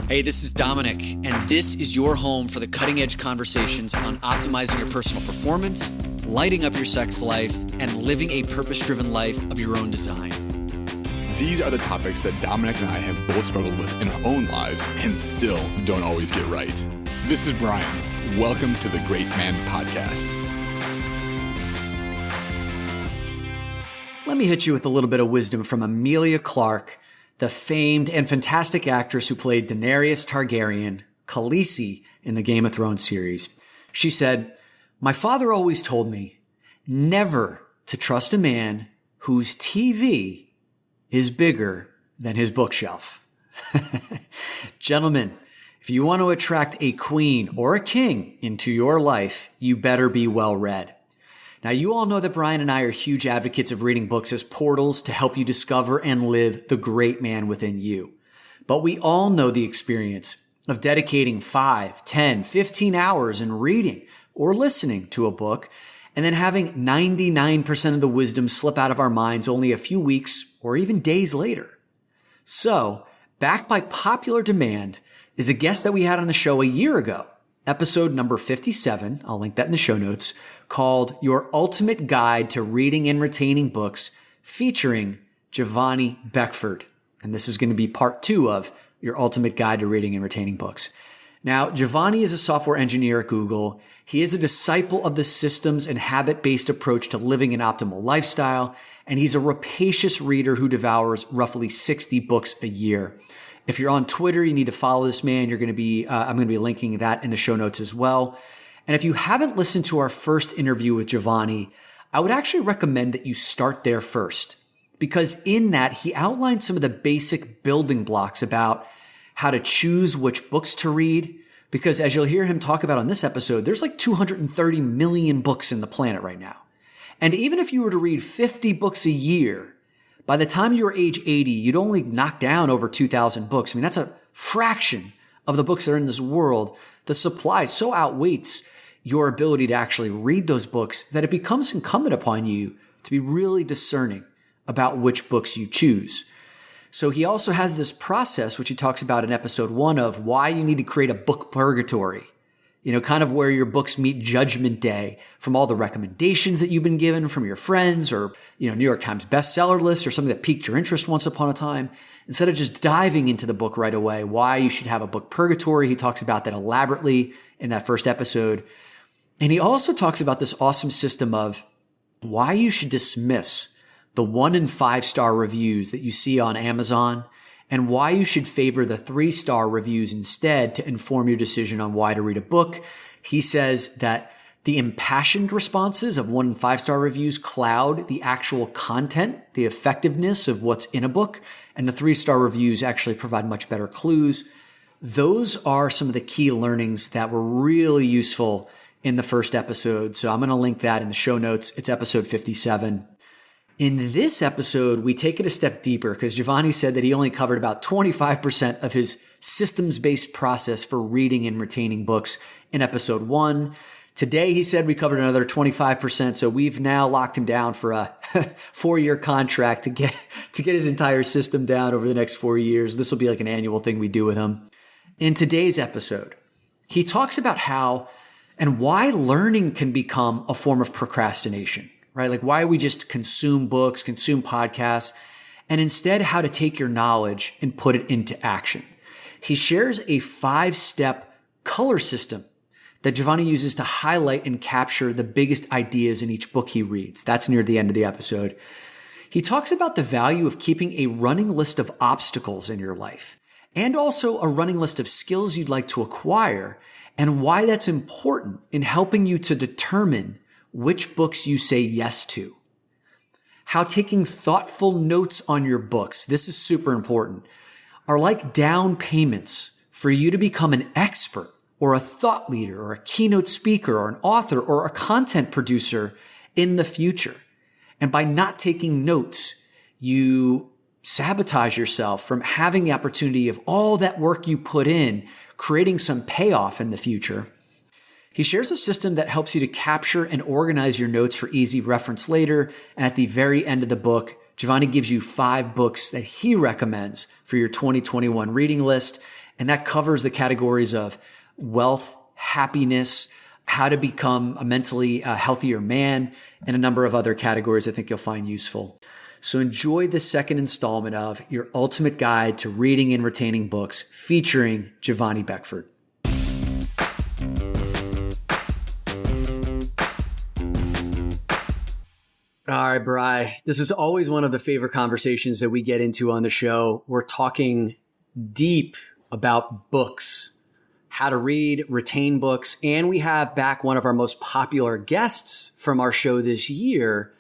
Hey, this is Dominic, and this is your home for the cutting-edge conversations on optimizing your personal performance, lighting up your sex life, and living a purpose-driven life of your own design. These are the topics that Dominic and I have both struggled with in our own lives and still don't always get right. This is Bryan. Welcome to the Great Man Podcast. Let me hit you with a little bit of wisdom from Emilia Clarke, the famed and fantastic actress who played Daenerys Targaryen, Khaleesi, in the Game of Thrones series. She said, "My father always told me never to trust a man whose TV is bigger than his bookshelf." Gentlemen, if you want to attract a queen or a king into your life, you better be well read. Now, you all know that Bryan and I are huge advocates of reading books as portals to help you discover and live the great man within you. But we all know the experience of dedicating 5, 10, 15 hours in reading or listening to a book and then having 99% of the wisdom slip out of our minds only a few weeks or even days later. So, backed by popular demand is a guest that we had on the show a year ago, episode number 57, I'll link that in the show notes, called Your Ultimate Guide to Reading and Retaining Books, featuring Juvoni Beckford. And this is going to be part 2 of Your Ultimate Guide to Reading and Retaining Books. Now, Juvoni is a software engineer at Google. He is a disciple of the systems and habit-based approach to living an optimal lifestyle, and he's a rapacious reader who devours roughly 60 books a year. If you're on Twitter, you need to follow this man. I'm going to be linking that in the show notes as well. And if you haven't listened to our first interview with Juvoni, I would actually recommend that you start there first, because in that he outlines some of the basic building blocks about how to choose which books to read. Because as you'll hear him talk about on this episode, there's like 230 million books in the planet right now. And even if you were to read 50 books a year, by the time you were age 80, you'd only knock down over 2,000 books. I mean, that's a fraction of the books that are in this world. The supply so outweighs your ability to actually read those books that it becomes incumbent upon you to be really discerning about which books you choose. So he also has this process, which he talks about in episode 1, of why you need to create a book purgatory. You know, kind of where your books meet judgment day from all the recommendations that you've been given from your friends or, New York Times bestseller list or something that piqued your interest once upon a time. Instead of just diving into the book right away, why you should have a book purgatory. He talks about that elaborately in that first episode. And he also talks about this awesome system of why you should dismiss the 1 and 5-star reviews that you see on Amazon, and why you should favor the 3-star reviews instead to inform your decision on why to read a book. He says that the impassioned responses of 1 and 5-star reviews cloud the actual content, the effectiveness of what's in a book, and the 3-star reviews actually provide much better clues. Those are some of the key learnings that were really useful in the first episode. So I'm going to link that in the show notes. It's episode 57. In this episode, we take it a step deeper because Juvoni said that he only covered about 25% of his systems-based process for reading and retaining books in episode 1. Today, he said we covered another 25%. So we've now locked him down for a 4-year contract to get his entire system down over the next 4 years. This will be like an annual thing we do with him. In today's episode, he talks about how and why learning can become a form of procrastination. Right? Like why we just consume books, consume podcasts, and instead how to take your knowledge and put it into action. He shares a 5-step color system that Juvoni uses to highlight and capture the biggest ideas in each book he reads. That's near the end of the episode. He talks about the value of keeping a running list of obstacles in your life and also a running list of skills you'd like to acquire and why that's important in helping you to determine which books you say yes to. How taking thoughtful notes on your books, this is super important, are like down payments for you to become an expert or a thought leader or a keynote speaker or an author or a content producer in the future. And by not taking notes, you sabotage yourself from having the opportunity of all that work you put in, creating some payoff in the future. He shares a system that helps you to capture and organize your notes for easy reference later, and at the very end of the book, Juvoni gives you 5 books that he recommends for your 2021 reading list. And that covers the categories of wealth, happiness, how to become a mentally healthier man, and a number of other categories I think you'll find useful. So enjoy the second installment of Your Ultimate Guide to Reading and Retaining Books featuring Juvoni Beckford. All right, Bri, this is always one of the favorite conversations that we get into on the show. We're talking deep about books, how to read, retain books, and we have back one of our most popular guests from our show this year,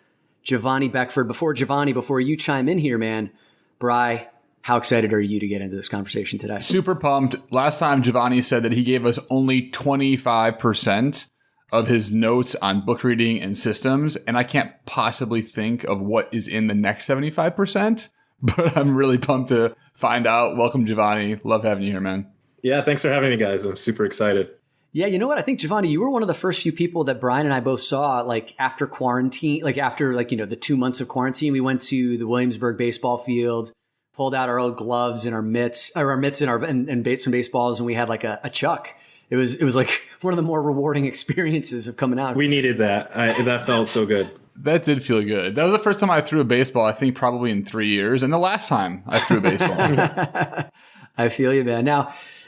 Juvoni Beckford. Before you chime in here, man, Bri, how excited are you to get into this conversation today? Super pumped. Last time Juvoni said that he gave us only 25% of his notes on book reading and systems, and I can't possibly think of what is in the next 75%, but I'm really pumped to find out. Welcome, Juvoni. Love having you here, man. Yeah, thanks for having me, guys. I'm super excited. Yeah, you know what? I think, Juvoni, you were one of the first few people that Bryan and I both saw, after quarantine, after the 2 months of quarantine. We went to the Williamsburg baseball field, pulled out our old gloves and our mitts and some baseballs, and we had a chuck. It was like one of the more rewarding experiences of coming out. We needed that. That felt so good. That did feel good. That was the first time I threw a baseball, I think probably in 3 years, and the last time I threw a baseball. I feel you, man. Now,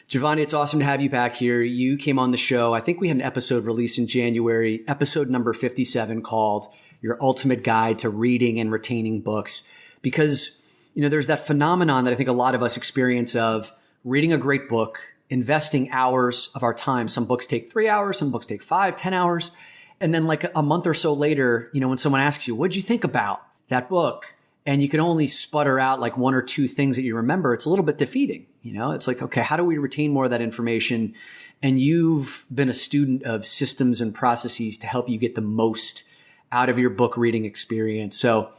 Juvoni, it's awesome to have you back here. You came on the show. I think we had an episode released in January, episode number 57, called Your Ultimate Guide to Reading and Retaining Books. Because, there's that phenomenon that I think a lot of us experience of reading a great book, investing hours of our time. Some books take 3 hours, some books take 5, 10 hours. And then a month or so later, when someone asks you, what'd you think about that book? And you can only sputter out 1 or 2 things that you remember. It's a little bit defeating. It's okay, how do we retain more of that information? And you've been a student of systems and processes to help you get the most out of your book reading experience. So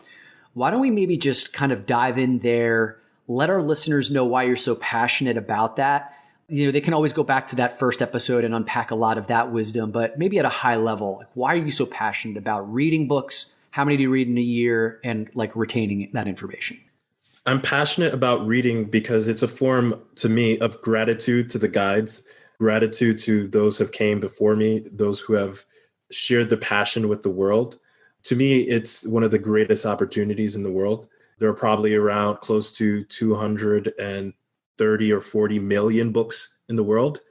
why don't we maybe just kind of dive in there, let our listeners know why you're so passionate about that. They can always go back to that first episode and unpack a lot of that wisdom, but maybe at a high level, why are you so passionate about reading books? How many do you read in a year, and retaining that information? I'm passionate about reading because it's a form to me of gratitude to the guides, gratitude to those who have came before me, those who have shared the passion with the world. To me, it's one of the greatest opportunities in the world. There are probably around close to 230 or 40 million books in the world.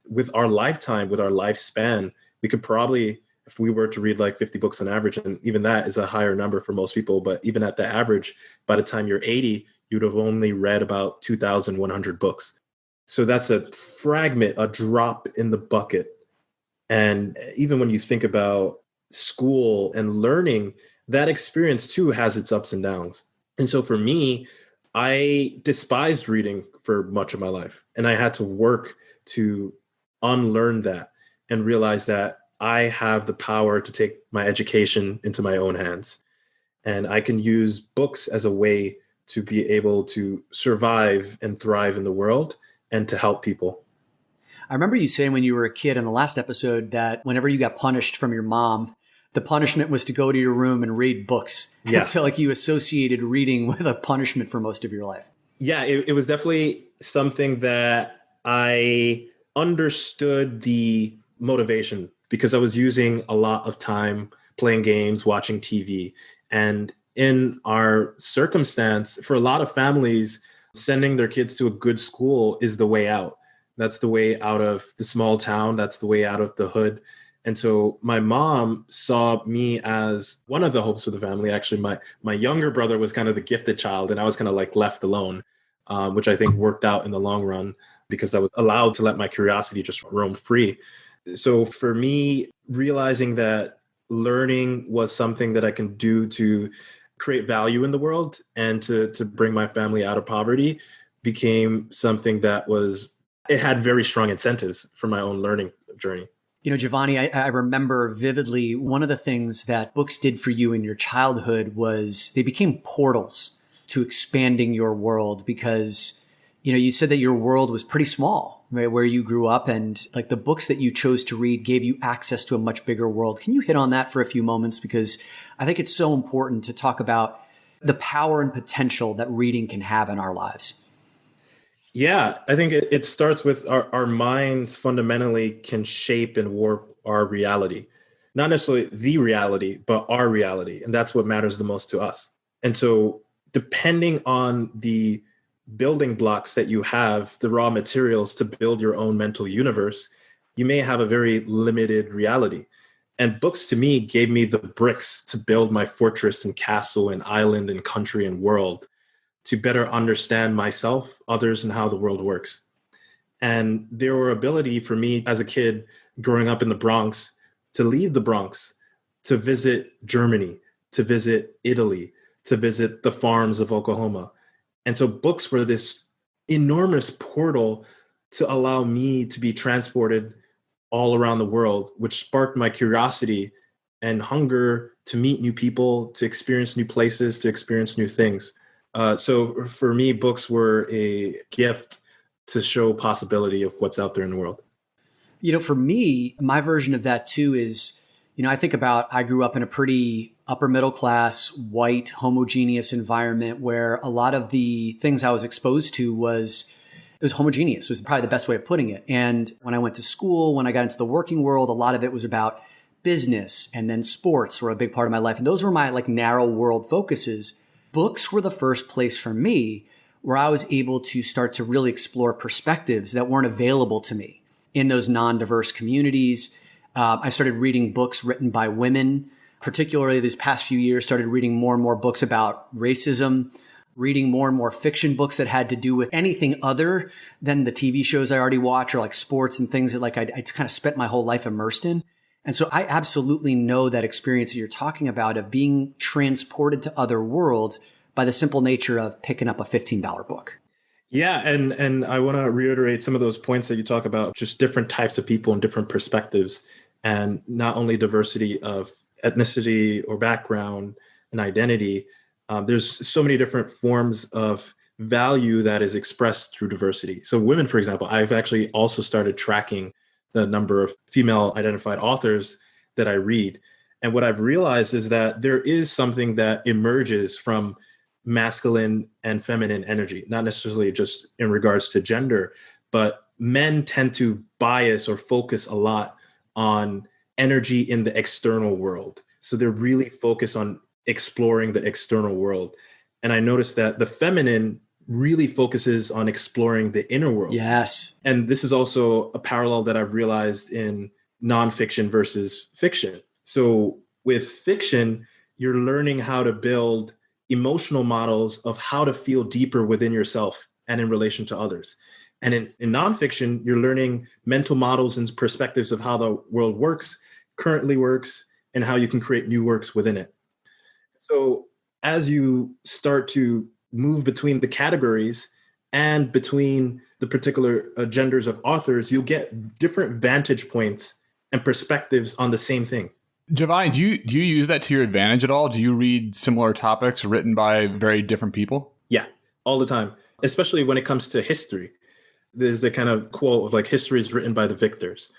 With our lifetime, with our lifespan, we could probably, if we were to read 50 books on average, and even that is a higher number for most people, but even at the average, by the time you're 80, you'd have only read about 2,100 books. So that's a fragment, a drop in the bucket. And even when you think about school and learning, that experience too has its ups and downs. And so for me, I despised reading for much of my life. And I had to work to unlearn that and realize that I have the power to take my education into my own hands. And I can use books as a way to be able to survive and thrive in the world and to help people. I remember you saying when you were a kid in the last episode that whenever you got punished from your mom, the punishment was to go to your room and read books. Yeah. And so you associated reading with a punishment for most of your life. Yeah, it was definitely something that I understood the motivation, because I was using a lot of time playing games, watching TV. And in our circumstance, for a lot of families, sending their kids to a good school is the way out. That's the way out of the small town. That's the way out of the hood. And so my mom saw me as one of the hopes for the family. Actually, my younger brother was kind of the gifted child, and I was kind of left alone, which I think worked out in the long run because I was allowed to let my curiosity just roam free. So for me, realizing that learning was something that I can do to create value in the world and to bring my family out of poverty became something that it had very strong incentives for my own learning journey. Juvoni, I remember vividly one of the things that books did for you in your childhood was they became portals to expanding your world because, you said that your world was pretty small, right, where you grew up, and the books that you chose to read gave you access to a much bigger world. Can you hit on that for a few moments? Because I think it's so important to talk about, the power and potential that reading can have in our lives? Yeah, I think it starts with our minds fundamentally can shape and warp our reality. Not necessarily the reality, but our reality. And that's what matters the most to us. And so, depending on the building blocks that you have, the raw materials to build your own mental universe, you may have a very limited reality. And books to me gave me the bricks to build my fortress and castle and island and country and world, to better understand myself, others, and how the world works. And there were ability for me as a kid growing up in the Bronx to leave the Bronx, to visit Germany, to visit Italy, to visit the farms of Oklahoma. And so books were this enormous portal to allow me to be transported all around the world, which sparked my curiosity and hunger to meet new people, to experience new places, to experience new things. So for me, books were a gift to show possibility of what's out there in the world. For me, my version of that too is, I think about, I grew up in a pretty upper middle class, white, homogeneous environment where a lot of the things I was exposed to was homogeneous, was probably the best way of putting it. And when I went to school, when I got into the working world, a lot of it was about business, and then sports were a big part of my life. And those were my narrow world focuses. Books were the first place for me where I was able to start to really explore perspectives that weren't available to me in those non-diverse communities. I started reading books written by women, particularly these past few years, started reading more and more books about racism, reading more and more fiction books that had to do with anything other than the TV shows I already watch, or sports and things that I kind of spent my whole life immersed in. And so I absolutely know that experience that you're talking about of being transported to other worlds by the simple nature of picking up a $15 book. Yeah, and I want to reiterate some of those points that you talk about, just different types of people and different perspectives, and not only diversity of ethnicity or background and identity. There's so many different forms of value that is expressed through diversity. So women, for example, I've actually also started tracking the number of female identified authors that I read. And what I've realized is that there is something that emerges from masculine and feminine energy, not necessarily just in regards to gender, but men tend to bias or focus a lot on energy in the external world. So they're really focused on exploring the external world. And I noticed that the feminine really focuses on exploring the inner world. Yes. And this is also a parallel that I've realized in nonfiction versus fiction. So with fiction, you're learning how to build emotional models of how to feel deeper within yourself and in relation to others. And in nonfiction, you're learning mental models and perspectives of how the world works, currently works, and how you can create new works within it. So as you start to move between the categories and between the particular genders of authors, you'll get different vantage points and perspectives on the same thing. Juvoni, do you use that to your advantage at all? Do you read similar topics written by very different people? Yeah, all the time, especially when it comes to history. There's a kind of quote of history is written by the victors.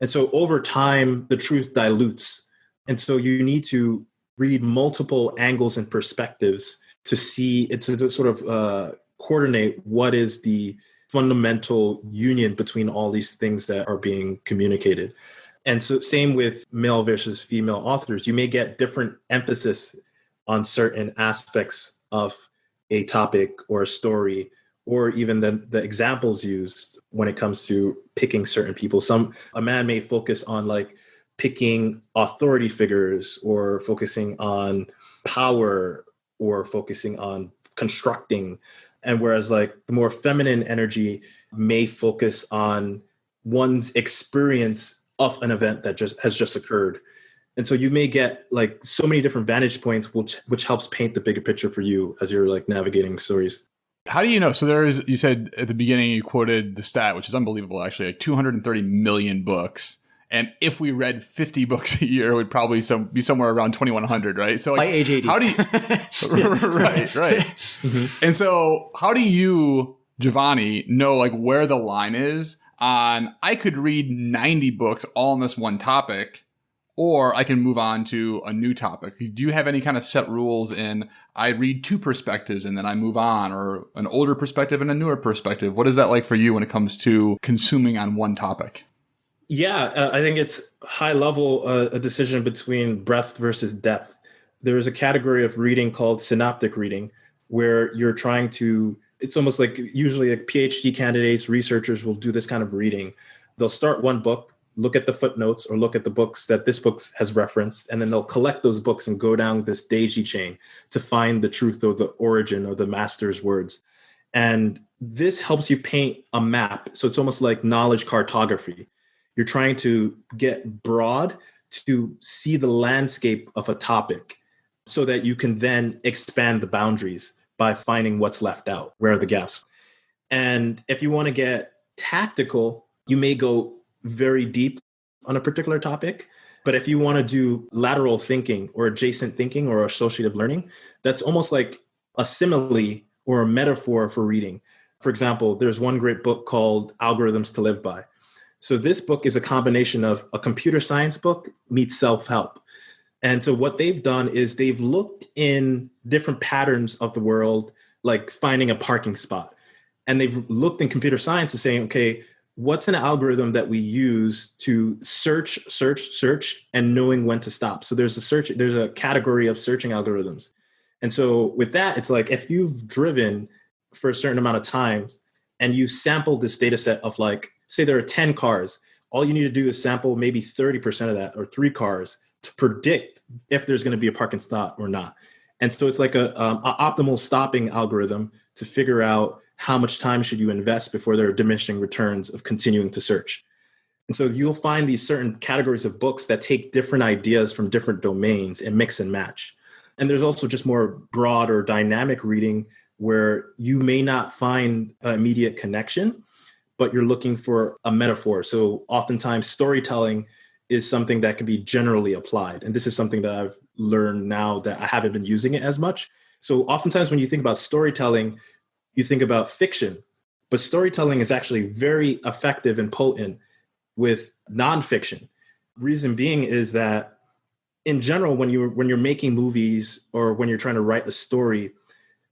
And so over time, the truth dilutes. And so you need to read multiple angles and perspectives to see, it's to sort of coordinate what is the fundamental union between all these things that are being communicated. And so same with male versus female authors. You may get different emphasis on certain aspects of a topic or a story, or even the examples used when it comes to picking certain people. A man may focus on picking authority figures, or focusing on power, or focusing on constructing. And whereas the more feminine energy may focus on one's experience of an event that has just occurred. And so you may get so many different vantage points, which helps paint the bigger picture for you as you're navigating stories. How do you know? So you said at the beginning, you quoted the stat, which is unbelievable, actually, 230 million books. And if we read 50 books a year, it would probably be somewhere around 2,100, right? So by age 80. How do you, right. Mm-hmm. And so how do you, Juvoni, know where the line is on, I could read 90 books all on this one topic, or I can move on to a new topic. Do you have any kind of set rules in I read two perspectives and then I move on, or an older perspective and a newer perspective? What is that like for you when it comes to consuming on one topic? Yeah, I think it's high level a decision between breadth versus depth. There is a category of reading called synoptic reading, where you're trying to, it's almost like usually like PhD candidates, researchers will do this kind of reading. They'll start one book, look at the footnotes or look at the books that this book has referenced, and then they'll collect those books and go down this daisy chain to find the truth or the origin of the master's words. And this helps you paint a map. So it's almost like knowledge cartography. You're trying to get broad to see the landscape of a topic so that you can then expand the boundaries by finding what's left out, where are the gaps. And if you want to get tactical, you may go very deep on a particular topic. But if you want to do lateral thinking or adjacent thinking or associative learning, that's almost like a simile or a metaphor for reading. For example, there's one great book called Algorithms to Live By. So this book is a combination of a computer science book meets self-help. And so what they've done is they've looked in different patterns of the world, like finding a parking spot. And they've looked in computer science and saying, okay, what's an algorithm that we use to search, and knowing when to stop? So there's a category of searching algorithms. And so with that, it's like if you've driven for a certain amount of time and you sample this data set of like, say there are 10 cars, all you need to do is sample maybe 30% of that or 3 cars to predict if there's going to be a parking spot or not. And so it's like a optimal stopping algorithm to figure out how much time should you invest before there are diminishing returns of continuing to search. And so you'll find these certain categories of books that take different ideas from different domains and mix and match. And there's also just more broad or dynamic reading where you may not find an immediate connection, but you're looking for a metaphor. So oftentimes storytelling is something that can be generally applied. And this is something that I've learned now that I haven't been using it as much. So oftentimes when you think about storytelling, you think about fiction, but storytelling is actually very effective and potent with nonfiction. Reason being is that in general, when you're making movies or when you're trying to write a story,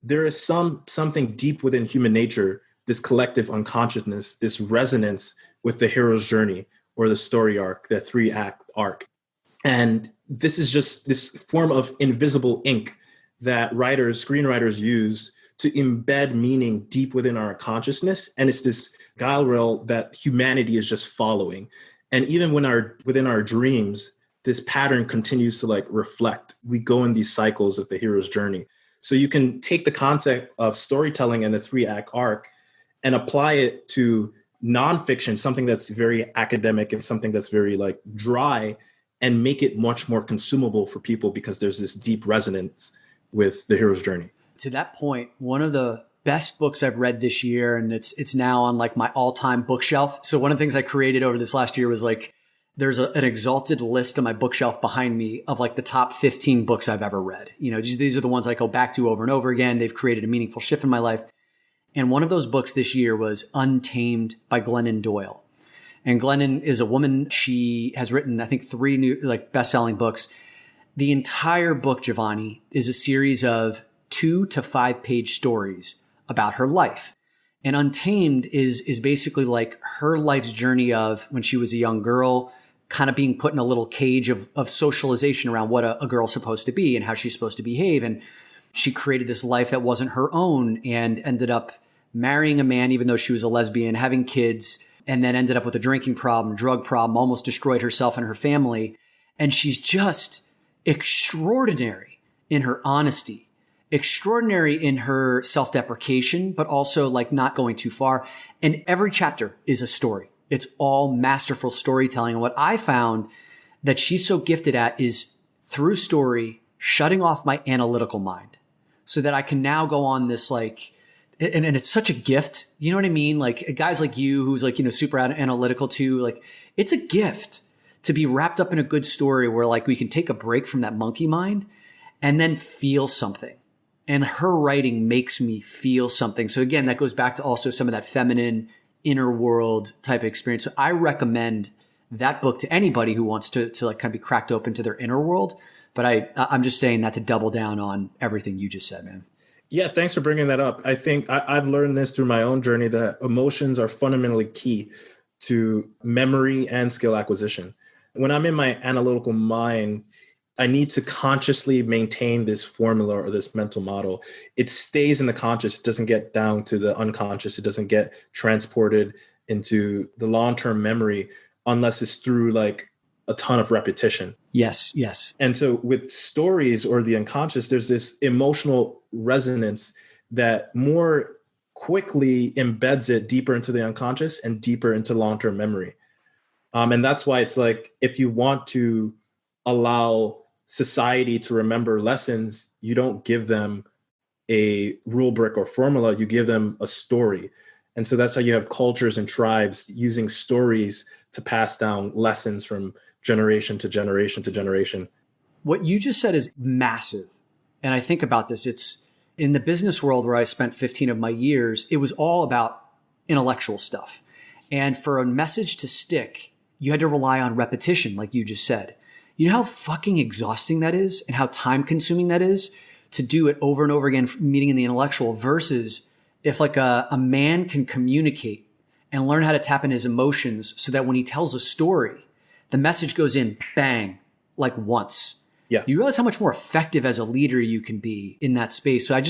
there is something deep within human nature, this collective unconsciousness, this resonance with the hero's journey or the story arc, the 3-act arc. And this is just this form of invisible ink that screenwriters use to embed meaning deep within our consciousness. And it's this guile rail that humanity is just following. And even within our dreams, this pattern continues to like reflect. We go in these cycles of the hero's journey. So you can take the concept of storytelling and the 3-act arc and apply it to nonfiction, something that's very academic and something that's very like dry, and make it much more consumable for people because there's this deep resonance with the hero's journey. To that point, one of the best books I've read this year, and it's now on like my all-time bookshelf. So one of the things I created over this last year was like, there's an exalted list on my bookshelf behind me of like the top 15 books I've ever read. You know, these are the ones I go back to over and over again. They've created a meaningful shift in my life. And one of those books this year was Untamed by Glennon Doyle. And Glennon is a woman. She has written, I think, 3 new like best-selling books. The entire book, Juvoni, is a series of 2 to 5 page stories about her life. And Untamed is basically like her life's journey of when she was a young girl, kind of being put in a little cage of socialization around what a girl's supposed to be and how she's supposed to behave. And she created this life that wasn't her own and ended up marrying a man, even though she was a lesbian, having kids, and then ended up with a drinking problem, drug problem, almost destroyed herself and her family. And she's just extraordinary in her honesty, extraordinary in her self-deprecation, but also like not going too far. And every chapter is a story. It's all masterful storytelling. And what I found that she's so gifted at is through story, shutting off my analytical mind so that I can now go on this like, and it's such a gift. You know what I mean? Like guys like you who's like, you know, super analytical too, like it's a gift to be wrapped up in a good story where like we can take a break from that monkey mind and then feel something. And her writing makes me feel something. So again, that goes back to also some of that feminine inner world type of experience. So I recommend that book to anybody who wants to like kind of be cracked open to their inner world. But I'm just saying that to double down on everything you just said, man. Yeah, thanks for bringing that up. I think I've learned this through my own journey that emotions are fundamentally key to memory and skill acquisition. When I'm in my analytical mind, I need to consciously maintain this formula or this mental model. It stays in the conscious, it doesn't get down to the unconscious, it doesn't get transported into the long-term memory unless it's through like a ton of repetition. Yes, yes. And so with stories or the unconscious, there's this emotional resonance that more quickly embeds it deeper into the unconscious and deeper into long-term memory. And that's why it's like, if you want to allow society to remember lessons, you don't give them a rule book or formula, you give them a story. And so that's how you have cultures and tribes using stories to pass down lessons from generation to generation to generation. What you just said is massive. And I think about this, it's in the business world where I spent 15 of my years, it was all about intellectual stuff. And for a message to stick, you had to rely on repetition, like you just said. You know how fucking exhausting that is and how time consuming that is to do it over and over again, meeting in the intellectual, versus if like a man can communicate and learn how to tap in his emotions so that when he tells a story, the message goes in bang, like once. Yeah. You realize how much more effective as a leader you can be in that space. So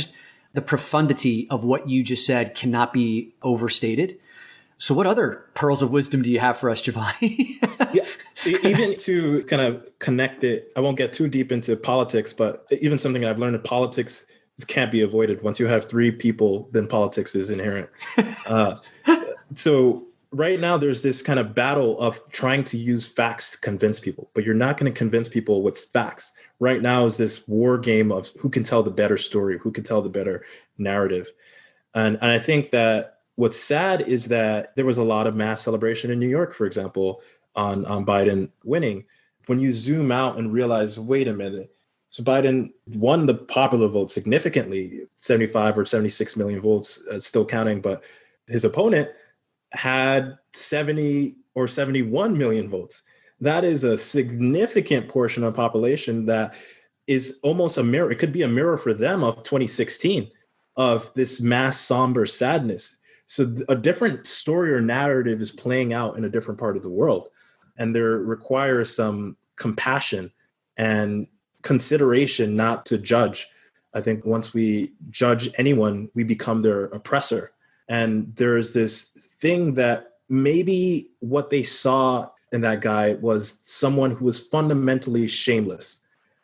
the profundity of what you just said cannot be overstated. So what other pearls of wisdom do you have for us, Juvoni? Yeah, even to kind of connect it, I won't get too deep into politics, but even something I've learned in politics can't be avoided. Once you have three people, then politics is inherent. So right now there's this kind of battle of trying to use facts to convince people, but you're not going to convince people with facts. Right now is this war game of who can tell the better story, who can tell the better narrative. And I think that what's sad is that there was a lot of mass celebration in New York, for example, on Biden winning. When you zoom out and realize, wait a minute, so Biden won the popular vote significantly, 75 or 76 million votes, still counting, but his opponent had 70 or 71 million votes. That is a significant portion of the population that is almost a mirror. It could be a mirror for them of 2016, of this mass somber sadness. So a different story or narrative is playing out in a different part of the world. And there requires some compassion and consideration not to judge. I think once we judge anyone, we become their oppressor. And there's this thing that maybe what they saw in that guy was someone who was fundamentally shameless,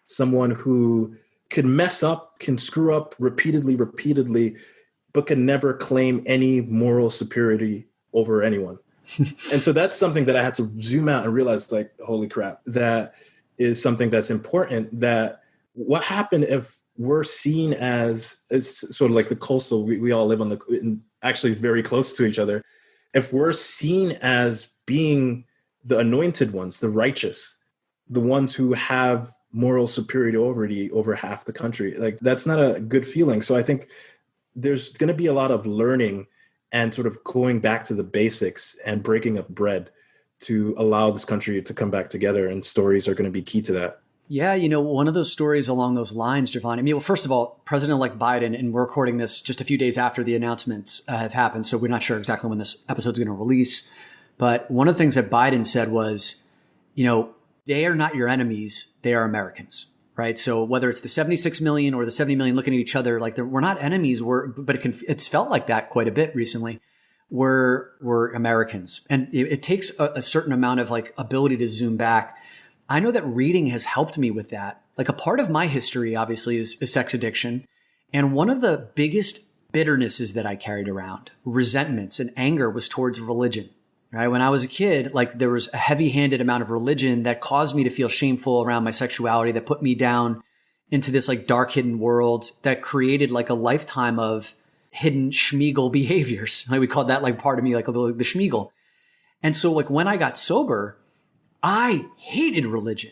someone who could mess up, can screw up repeatedly, but can never claim any moral superiority over anyone. And so that's something that I had to zoom out and realize, like, holy crap, that is something that's important. That what happened if we're seen as, it's sort of like the coastal, we all live on actually very close to each other. If we're seen as being the anointed ones, the righteous, the ones who have moral superiority over half the country, like that's not a good feeling. So I think there's going to be a lot of learning and sort of going back to the basics and breaking up bread to allow this country to come back together. And stories are going to be key to that. Yeah, one of those stories along those lines, Juvoni. I mean, well, first of all, President-elect Biden, and we're recording this just a few days after the announcements have happened, so we're not sure exactly when this episode's going to release. But one of the things that Biden said was, they are not your enemies, they are Americans, right? So whether it's the 76 million or the 70 million looking at each other, like we're not enemies, but it's felt like that quite a bit recently. We're Americans. And it takes a certain amount of like ability to zoom back. I know that reading has helped me with that. Like a part of my history, obviously, is sex addiction. And one of the biggest bitternesses that I carried around, resentments and anger, was towards religion. Right? When I was a kid, like there was a heavy-handed amount of religion that caused me to feel shameful around my sexuality, that put me down into this like dark hidden world that created like a lifetime of hidden Schmiegel behaviors. Like we called that like part of me, like the Schmiegel. And so like when I got sober, I hated religion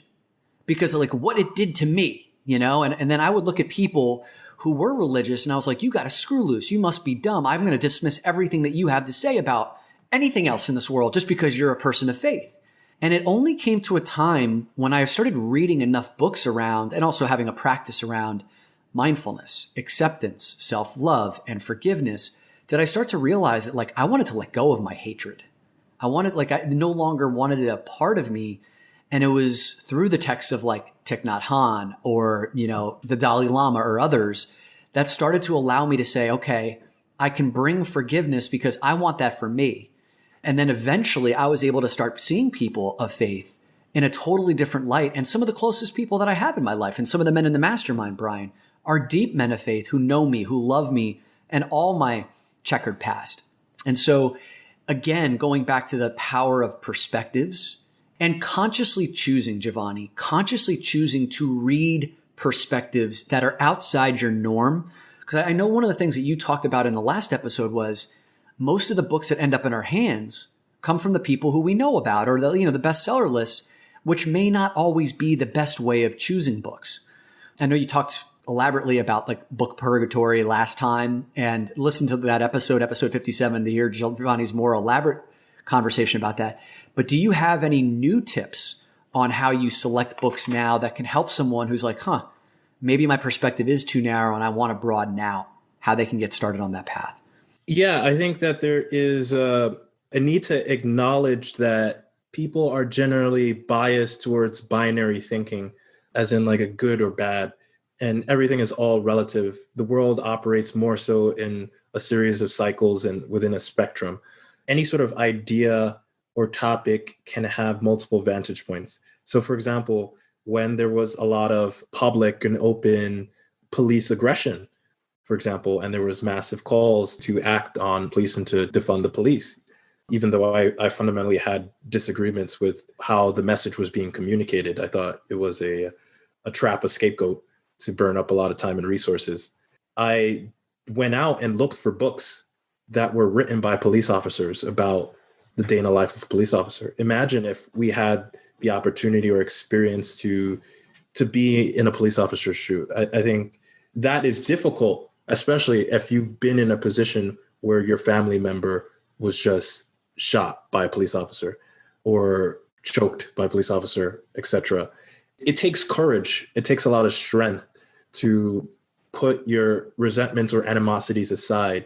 because of like what it did to me, and then I would look at people who were religious and I was like, you got to screw loose. You must be dumb. I'm going to dismiss everything that you have to say about anything else in this world just because you're a person of faith. And it only came to a time when I started reading enough books around and also having a practice around mindfulness, acceptance, self-love, and forgiveness that I start to realize that I wanted to let go of my hatred. I no longer wanted it a part of me. And it was through the texts of Thich Nhat Hanh or, the Dalai Lama or others that started to allow me to say, okay, I can bring forgiveness because I want that for me. And then eventually I was able to start seeing people of faith in a totally different light. And some of the closest people that I have in my life and some of the men in the mastermind, Bryan, are deep men of faith who know me, who love me, and all my checkered past. And so, again, going back to the power of perspectives and consciously choosing, Juvoni, consciously choosing to read perspectives that are outside your norm. Because I know one of the things that you talked about in the last episode was most of the books that end up in our hands come from the people who we know about or the bestseller lists, which may not always be the best way of choosing books. I know you talked elaborately about book purgatory last time, and listen to that episode 57, to hear Juvoni's more elaborate conversation about that. But do you have any new tips on how you select books now that can help someone who's maybe my perspective is too narrow and I want to broaden out, how they can get started on that path? Yeah, I think that there is a need to acknowledge that people are generally biased towards binary thinking, as in a good or bad, and everything is all relative. The world operates more so in a series of cycles and within a spectrum. Any sort of idea or topic can have multiple vantage points. So, for example, when there was a lot of public and open police aggression, for example, and there was massive calls to act on police and to defund the police, even though I fundamentally had disagreements with how the message was being communicated. I thought it was a trap, a scapegoat to burn up a lot of time and resources. I went out and looked for books that were written by police officers about the day in the life of a police officer. Imagine if we had the opportunity or experience to be in a police officer's shoe. I think that is difficult, especially if you've been in a position where your family member was just shot by a police officer or choked by a police officer, etc. It takes courage. It takes a lot of strength to put your resentments or animosities aside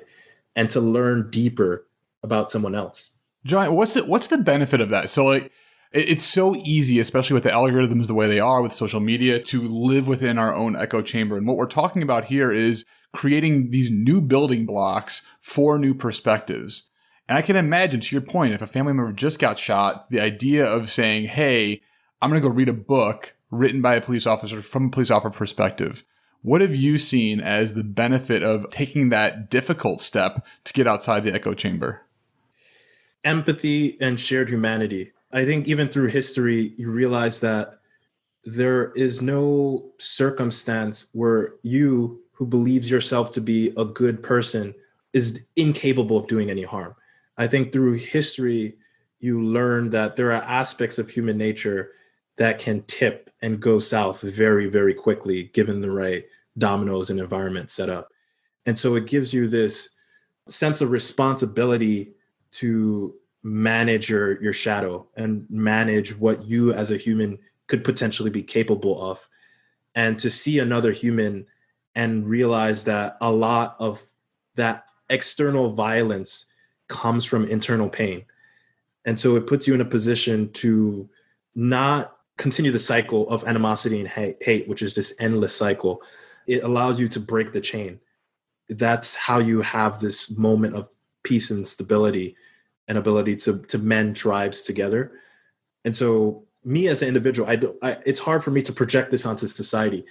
and to learn deeper about someone else. John, what's the benefit of that? So it's so easy, especially with the algorithms the way they are with social media, to live within our own echo chamber. And what we're talking about here is creating these new building blocks for new perspectives. And I can imagine, to your point, if a family member just got shot, the idea of saying, hey, I'm going to go read a book written by a police officer from a police officer perspective. What have you seen as the benefit of taking that difficult step to get outside the echo chamber? Empathy and shared humanity. I think even through history, you realize that there is no circumstance where you, who believes yourself to be a good person, is incapable of doing any harm. I think through history, you learn that there are aspects of human nature that can tip and go south very, very quickly, given the right dominoes and environment set up. And so it gives you this sense of responsibility to manage your shadow and manage what you as a human could potentially be capable of, and to see another human and realize that a lot of that external violence comes from internal pain. And so it puts you in a position to not continue the cycle of animosity and hate, which is this endless cycle. It allows you to break the chain. That's how you have this moment of peace and stability and ability to mend tribes together. And so me as an individual, it's hard for me to project this onto society.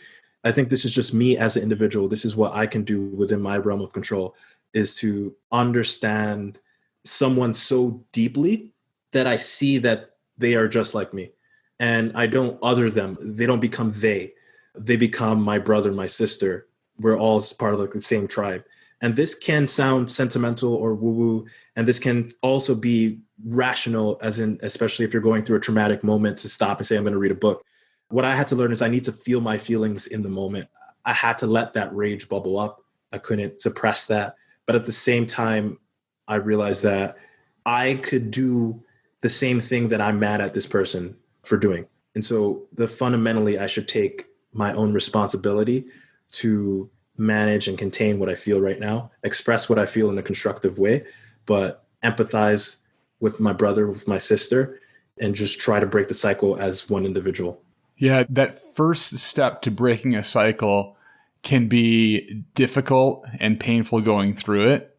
I think this is just me as an individual. This is what I can do within my realm of control, is to understand someone so deeply that I see that they are just like me. And I don't other them. They don't become they. They become my brother, my sister. We're all part of the same tribe. And this can sound sentimental or woo-woo, and this can also be rational, as in, especially if you're going through a traumatic moment, to stop and say, I'm going to read a book. What I had to learn is I need to feel my feelings in the moment. I had to let that rage bubble up. I couldn't suppress that. But at the same time, I realized that I could do the same thing that I'm mad at this person for doing. And so fundamentally, I should take my own responsibility to manage and contain what I feel right now, express what I feel in a constructive way, but empathize with my brother, with my sister, and just try to break the cycle as one individual. Yeah, that first step to breaking a cycle can be difficult and painful going through it.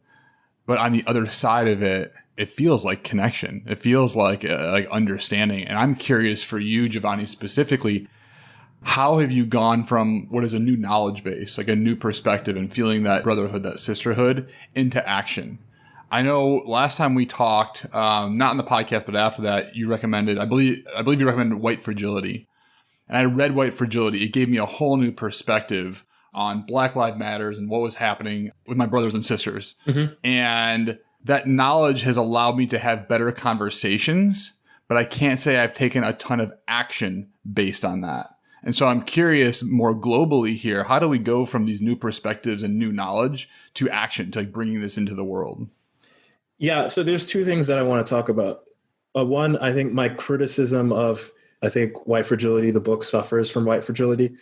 But on the other side of it, it feels like connection. It feels like understanding. And I'm curious for you, Juvoni, specifically, how have you gone from what is a new knowledge base, like a new perspective and feeling that brotherhood, that sisterhood into action? I know last time we talked, not on the podcast, but after that, you recommended, I believe you recommended White Fragility. And I read White Fragility. It gave me a whole new perspective on Black Lives Matters and what was happening with my brothers and sisters. Mm-hmm. And that knowledge has allowed me to have better conversations, but I can't say I've taken a ton of action based on that. And so I'm curious more globally here, how do we go from these new perspectives and new knowledge to action, to like bringing this into the world? Yeah, so there's two things that I want to talk about. One, I think my criticism of, I think White Fragility, the book, suffers from white fragility,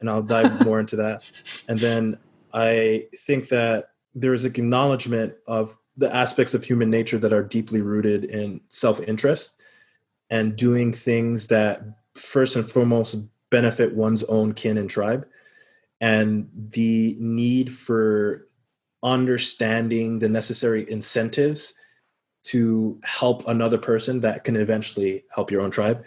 and I'll dive more into that. And then I think that there is an acknowledgement of the aspects of human nature that are deeply rooted in self-interest and doing things that first and foremost benefit one's own kin and tribe, and the need for understanding the necessary incentives to help another person that can eventually help your own tribe.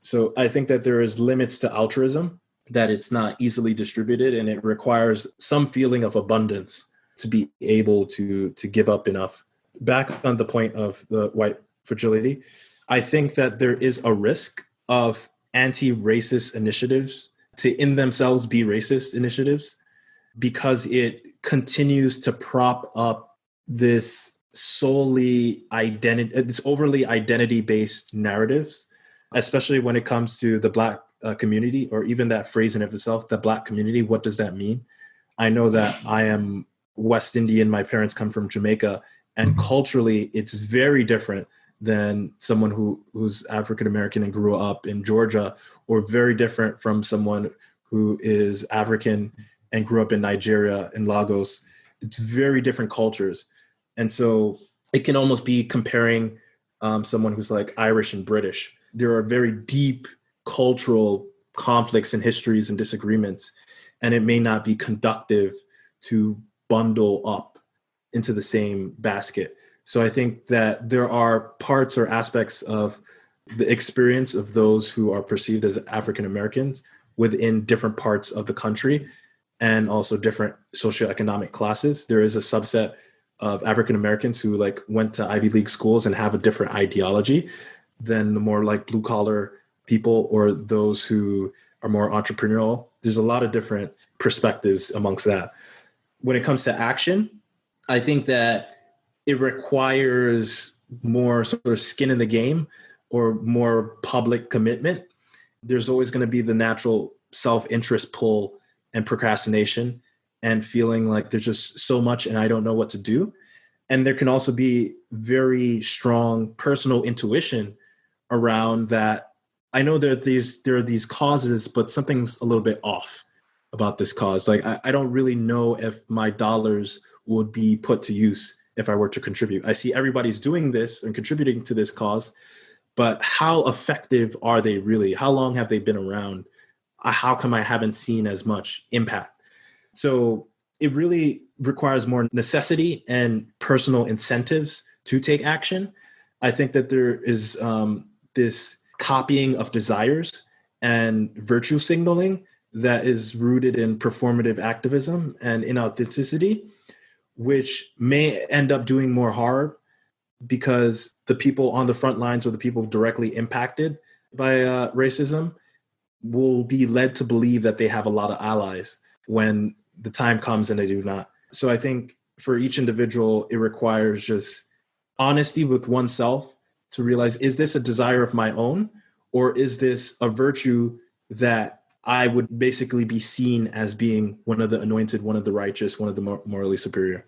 So I think that there is limits to altruism, that it's not easily distributed, and it requires some feeling of abundance to be able to give up enough. Back on the point of the white fragility, I think that there is a risk of anti-racist initiatives to in themselves be racist initiatives, because it continues to prop up this overly identity-based narratives, especially when it comes to the Black community, or even that phrase in of itself, the Black community. What does that mean? I know that I am West Indian. My parents come from Jamaica, and culturally, it's very different than someone who's African-American and grew up in Georgia, or very different from someone who is African and grew up in Nigeria, in Lagos. It's very different cultures. And so it can almost be comparing someone who's like Irish and British. There are very deep cultural conflicts and histories and disagreements, and it may not be conductive to bundle up into the same basket. So I think that there are parts or aspects of the experience of those who are perceived as African Americans within different parts of the country, and also different socioeconomic classes. There is a subset of African Americans who like went to Ivy League schools and have a different ideology than the more like blue collar people, or those who are more entrepreneurial. There's a lot of different perspectives amongst that. When it comes to action, I think that it requires more sort of skin in the game, or more public commitment. There's always going to be the natural self-interest pull and procrastination, and feeling like there's just so much and I don't know what to do. And there can also be very strong personal intuition around that. I know that there are these causes, but something's a little bit off about this cause. Like I don't really know if my dollars would be put to use if I were to contribute. I see everybody's doing this and contributing to this cause, but how effective are they really? How long have they been around? How come I haven't seen as much impact? So it really requires more necessity and personal incentives to take action. I think that there is this copying of desires and virtue signaling that is rooted in performative activism and inauthenticity, which may end up doing more harm, because the people on the front lines, or the people directly impacted by racism, will be led to believe that they have a lot of allies when the time comes and they do not. So I think for each individual, it requires just honesty with oneself to realize, is this a desire of my own, or is this a virtue that I would basically be seen as being one of the anointed, one of the righteous, one of the morally superior?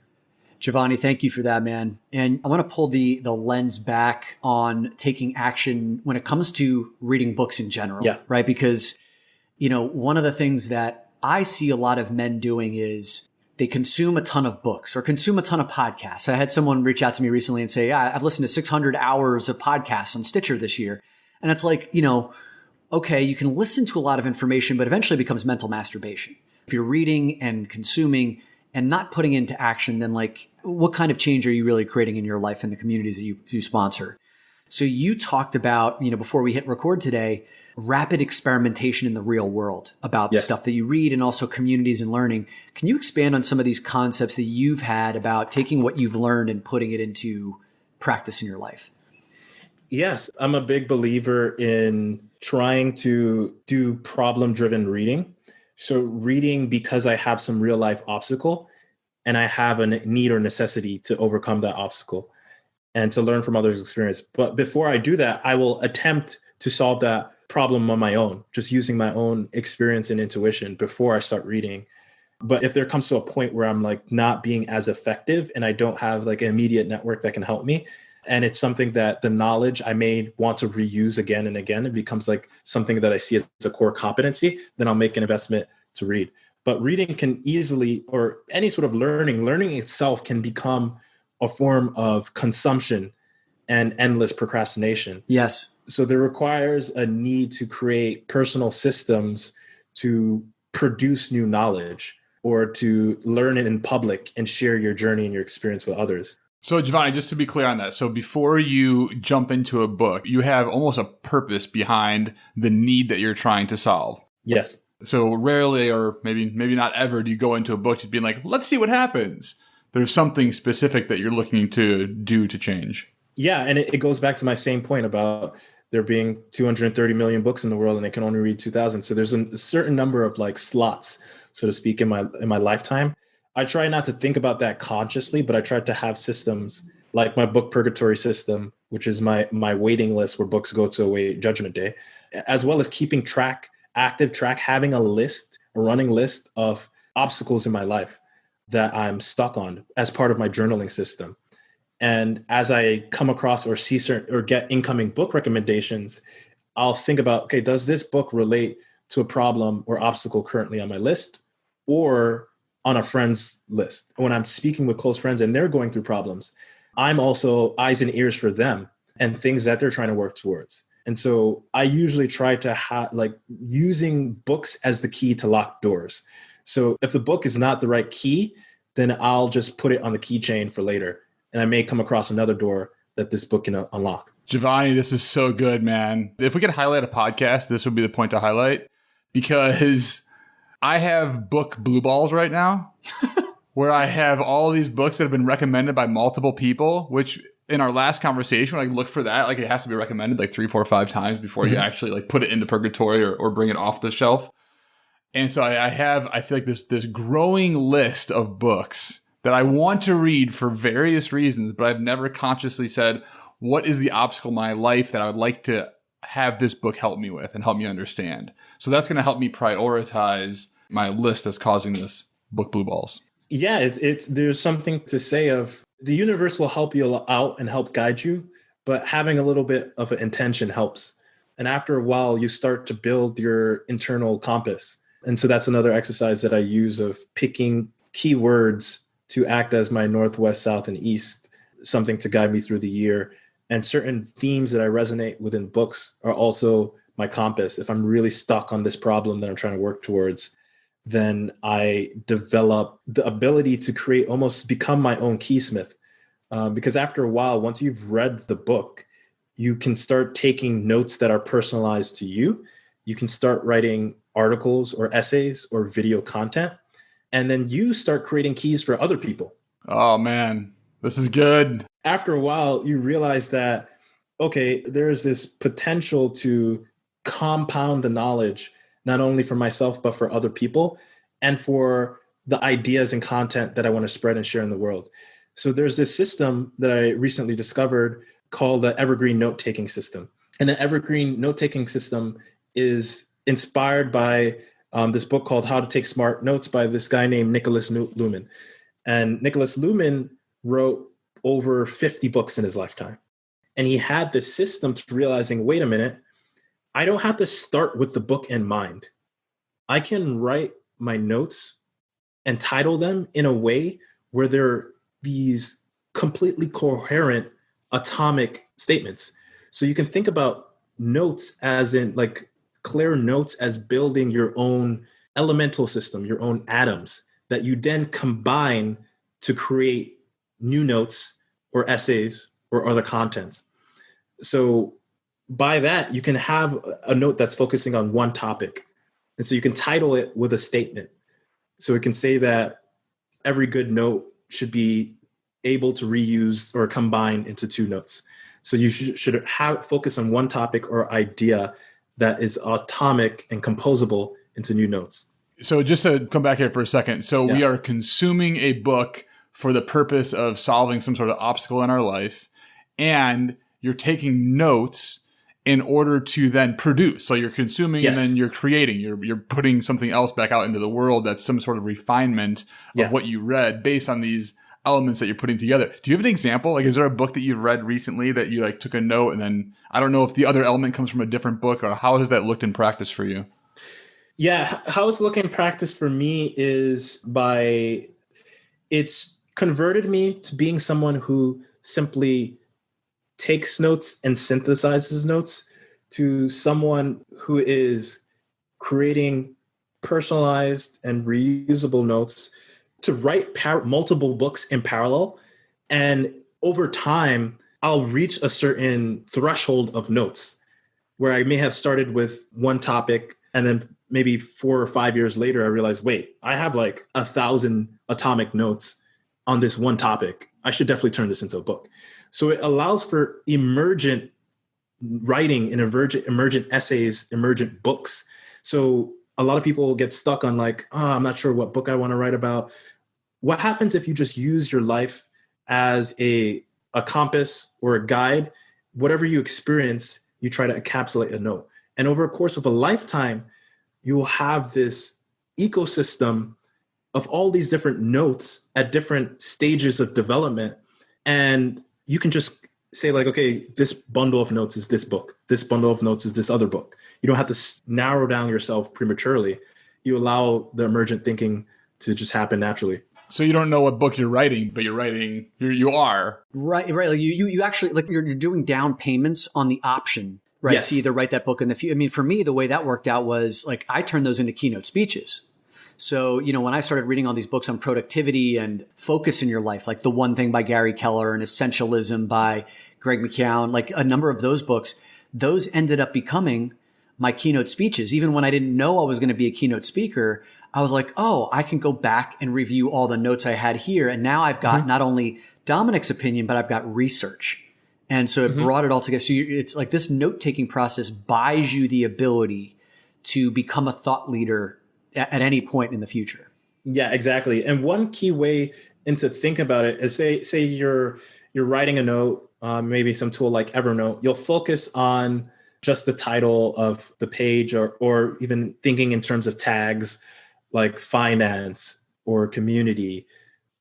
Juvoni, thank you for that, man. And I want to pull the lens back on taking action when it comes to reading books in general, Yeah. right? Because, one of the things that I see a lot of men doing is they consume a ton of books or consume a ton of podcasts. I had someone reach out to me recently and say, yeah, I've listened to 600 hours of podcasts on Stitcher this year. And it's like, okay, you can listen to a lot of information, but eventually it becomes mental masturbation. If you're reading and consuming and not putting into action, then like, what kind of change are you really creating in your life and the communities that you sponsor? So you talked about, before we hit record today, rapid experimentation in the real world about Yes. stuff that you read and also communities and learning. Can you expand on some of these concepts that you've had about taking what you've learned and putting it into practice in your life? Yes, I'm a big believer in trying to do problem-driven reading. So reading because I have some real life obstacle and I have a need or necessity to overcome that obstacle and to learn from others' experience. But before I do that, I will attempt to solve that problem on my own, just using my own experience and intuition before I start reading. But if there comes to a point where I'm like not being as effective and I don't have like an immediate network that can help me, and it's something that the knowledge I may want to reuse again and again, it becomes like something that I see as a core competency, then I'll make an investment to read. But reading can easily, or any sort of learning itself can become a form of consumption and endless procrastination. Yes. So there requires a need to create personal systems to produce new knowledge or to learn it in public and share your journey and your experience with others. So Juvoni, just to be clear on that. So before you jump into a book, you have almost a purpose behind the need that you're trying to solve. Yes. So rarely, or maybe not ever, do you go into a book just being like, let's see what happens. There's something specific that you're looking to do to change. Yeah. And it goes back to my same point about there being 230 million books in the world and I can only read 2,000. So there's a certain number of like slots, so to speak, in my lifetime. I try not to think about that consciously, but I try to have systems like my book purgatory system, which is my waiting list where books go to await judgment day, as well as keeping active track, having a running list of obstacles in my life that I'm stuck on as part of my journaling system. And as I come across or see certain or get incoming book recommendations, I'll think about, okay, does this book relate to a problem or obstacle currently on my list or on a friend's list? When I'm speaking with close friends and they're going through problems, I'm also eyes and ears for them and things that they're trying to work towards. And so I usually try to like using books as the key to lock doors. So if the book is not the right key, then I'll just put it on the keychain for later. And I may come across another door that this book can unlock. Juvoni, this is so good, man. If we could highlight a podcast, this would be the point to highlight, because I have book blue balls right now where I have all these books that have been recommended by multiple people, which in our last conversation, when I look for that, like it has to be recommended like 3, 4, 5 times before you actually like put it into purgatory or bring it off the shelf. And so I feel like this growing list of books that I want to read for various reasons, but I've never consciously said, what is the obstacle in my life that I would like to have this book help me with and help me understand? So that's going to help me prioritize my list that's causing this book blue balls. Yeah, there's something to say of the universe will help you out and help guide you, but having a little bit of an intention helps. And after a while, you start to build your internal compass. And so that's another exercise that I use of picking keywords to act as my northwest, south, and east, something to guide me through the year. And certain themes that I resonate within books are also my compass. If I'm really stuck on this problem that I'm trying to work towards, then I develop the ability to create, almost become my own keysmith. Because after a while, once you've read the book, you can start taking notes that are personalized to you. You can start writing articles or essays or video content. And then you start creating keys for other people. Oh, man, this is good. After a while, you realize that, okay, there's this potential to compound the knowledge, not only for myself, but for other people and for the ideas and content that I want to spread and share in the world. So there's this system that I recently discovered called the evergreen note-taking system. And the evergreen note-taking system is inspired by this book called How to Take Smart Notes by this guy named Nicholas Luhmann. And Nicholas Luhmann wrote over 50 books in his lifetime. And he had this system to realizing, wait a minute, I don't have to start with the book in mind. I can write my notes and title them in a way where they're these completely coherent atomic statements. So you can think about notes as in like clear notes as building your own elemental system, your own atoms that you then combine to create new notes or essays or other contents. So by that, you can have a note that's focusing on one topic. And so you can title it with a statement. So it can say that every good note should be able to reuse or combine into two notes. So you should have focus on one topic or idea that is atomic and composable into new notes. So just to come back here for a second. So we are consuming a book for the purpose of solving some sort of obstacle in our life. And you're taking notes in order to then produce. So you're consuming and then you're creating. You're putting something else back out into the world that's some sort of refinement of what you read based on these elements that you're putting together. Do you have an example? Like, is there a book that you've read recently that you like took a note and then I don't know if the other element comes from a different book, or how has that looked in practice for you? Yeah, how it's looking in practice for me is it's converted me to being someone who simply takes notes and synthesizes notes to someone who is creating personalized and reusable notes to write multiple books in parallel. And over time, I'll reach a certain threshold of notes where I may have started with one topic and then maybe 4 or 5 years later, I realized, wait, I have like 1,000 atomic notes on this one topic. I should definitely turn this into a book. So it allows for emergent writing and emergent essays, emergent books. So a lot of people get stuck on like, oh, I'm not sure what book I want to write about. What happens if you just use your life as a compass or a guide? Whatever you experience, you try to encapsulate a note. And over a course of a lifetime, you will have this ecosystem of all these different notes at different stages of development. And you can just say like, okay, this bundle of notes is this book. This bundle of notes is this other book. You don't have to narrow down yourself prematurely. You allow the emergent thinking to just happen naturally. So you don't know what book you're writing, but you are. Right. Like you actually, like you're doing down payments on the option, right? Yes. To either write that book in the future. I mean, for me, the way that worked out was like, I turned those into keynote speeches. So, when I started reading all these books on productivity and focus in your life, like The One Thing by Gary Keller and Essentialism by Greg McKeown, like a number of those books, those ended up becoming my keynote speeches. Even when I didn't know I was going to be a keynote speaker, I was like, oh, I can go back and review all the notes I had here. And now I've got not only Dominic's opinion, but I've got research. And so it brought it all together. So it's like this note-taking process buys you the ability to become a thought leader at any point in the future. Yeah, exactly. And one key way to think about it is say you're writing a note, maybe some tool like Evernote, you'll focus on just the title of the page or even thinking in terms of tags like finance or community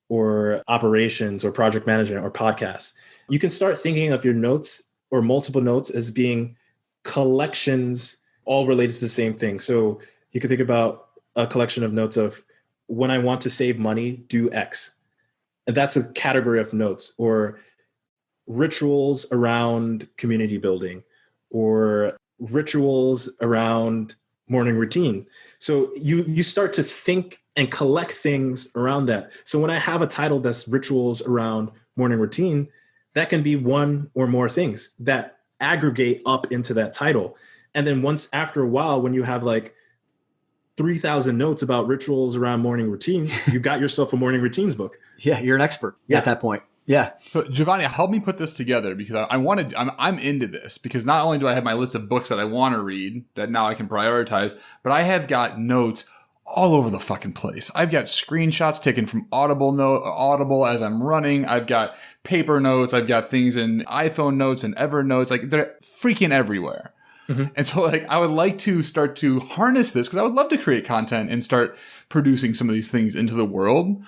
or operations or project management or podcasts. You can start thinking of your notes or multiple notes as being collections all related to the same thing. So you can think about a collection of notes of when I want to save money, do X. And that's a category of notes, or rituals around community building or rituals around morning routine. So you start to think and collect things around that. So when I have a title that's rituals around morning routine, that can be one or more things that aggregate up into that title. And then after a while, when you have like 3,000 notes about rituals around morning routines, you got yourself a morning routines book. Yeah, you're an expert at that point. Yeah. So Juvoni, help me put this together because I'm into this because not only do I have my list of books that I want to read that now I can prioritize, but I have got notes all over the fucking place. I've got screenshots taken from Audible as I'm running. I've got paper notes. I've got things in iPhone notes and Evernote. Like they're freaking everywhere. Mm-hmm. And so like, I would like to start to harness this because I would love to create content and start producing some of these things into the world.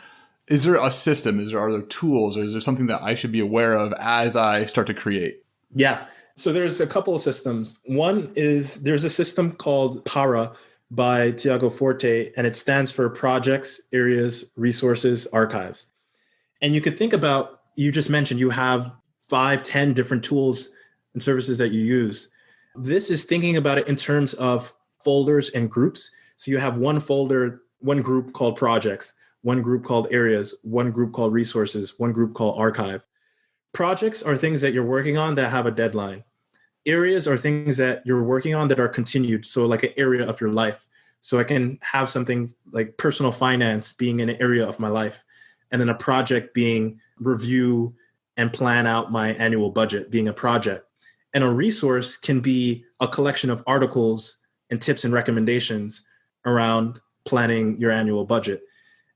Is there a system? Are there tools? Or is there something that I should be aware of as I start to create? Yeah. So there's a couple of systems. One is there's a system called PARA by Tiago Forte, and it stands for Projects, Areas, Resources, Archives. And you could think about, you just mentioned you have 5, 10 different tools and services that you use. This is thinking about it in terms of folders and groups. So you have one folder, one group called projects, one group called areas, one group called resources, one group called archive. Projects are things that you're working on that have a deadline. Areas are things that you're working on that are continued. So like an area of your life. So I can have something like personal finance being an area of my life. And then a project being review and plan out my annual budget being a project. And a resource can be a collection of articles and tips and recommendations around planning your annual budget.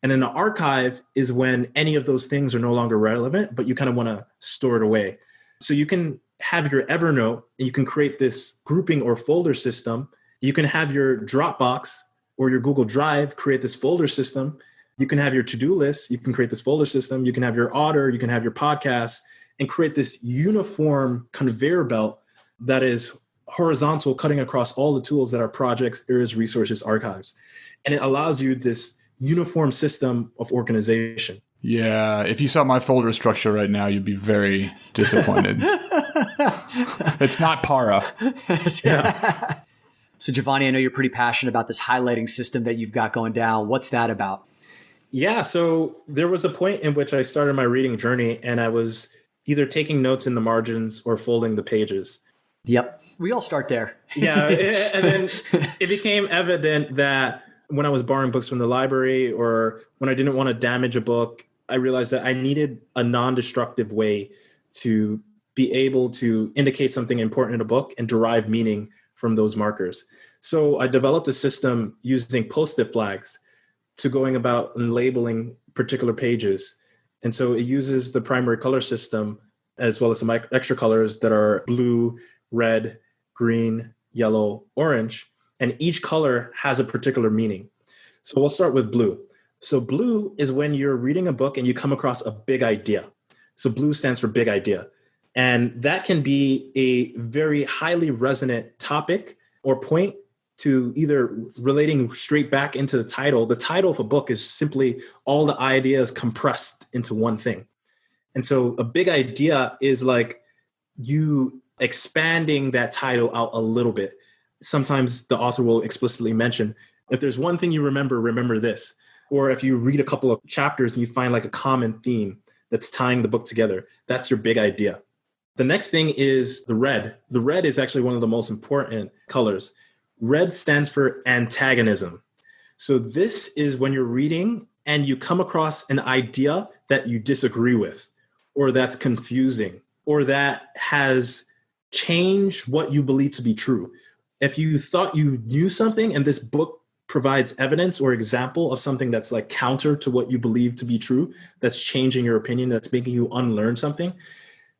And then the archive is when any of those things are no longer relevant, but you kind of want to store it away. So you can have your Evernote, and you can create this grouping or folder system. You can have your Dropbox or your Google Drive create this folder system. You can have your to-do list. You can create this folder system. You can have your Otter. You can have your podcasts and create this uniform conveyor belt that is horizontal, cutting across all the tools that are projects, areas, resources, archives. And it allows you this uniform system of organization. Yeah. If you saw my folder structure right now, you'd be very disappointed. It's not para. Yeah. So Juvoni, I know you're pretty passionate about this highlighting system that you've got going down. What's that about? Yeah. So there was a point in which I started my reading journey, and I was either taking notes in the margins or folding the pages. Yep. We all start there. Yeah. And then it became evident that when I was borrowing books from the library or when I didn't want to damage a book, I realized that I needed a non-destructive way to be able to indicate something important in a book and derive meaning from those markers. So I developed a system using Post-it flags to going about and labeling particular pages. And so it uses the primary color system as well as some extra colors that are blue, red, green, yellow, orange. And each color has a particular meaning. So we'll start with blue. So blue is when you're reading a book and you come across a big idea. So blue stands for big idea. And that can be a very highly resonant topic or point to either relating straight back into the title. The title of a book is simply all the ideas compressed into one thing. And so a big idea is like you expanding that title out a little bit. Sometimes the author will explicitly mention, if there's one thing you remember this. Or if you read a couple of chapters and you find like a common theme that's tying the book together, that's your big idea. The next thing is the red. The red is actually one of the most important colors. Red stands for antagonism. So this is when you're reading and you come across an idea that you disagree with, or that's confusing, or that has changed what you believe to be true. If you thought you knew something and this book provides evidence or example of something that's like counter to what you believe to be true, that's changing your opinion, that's making you unlearn something,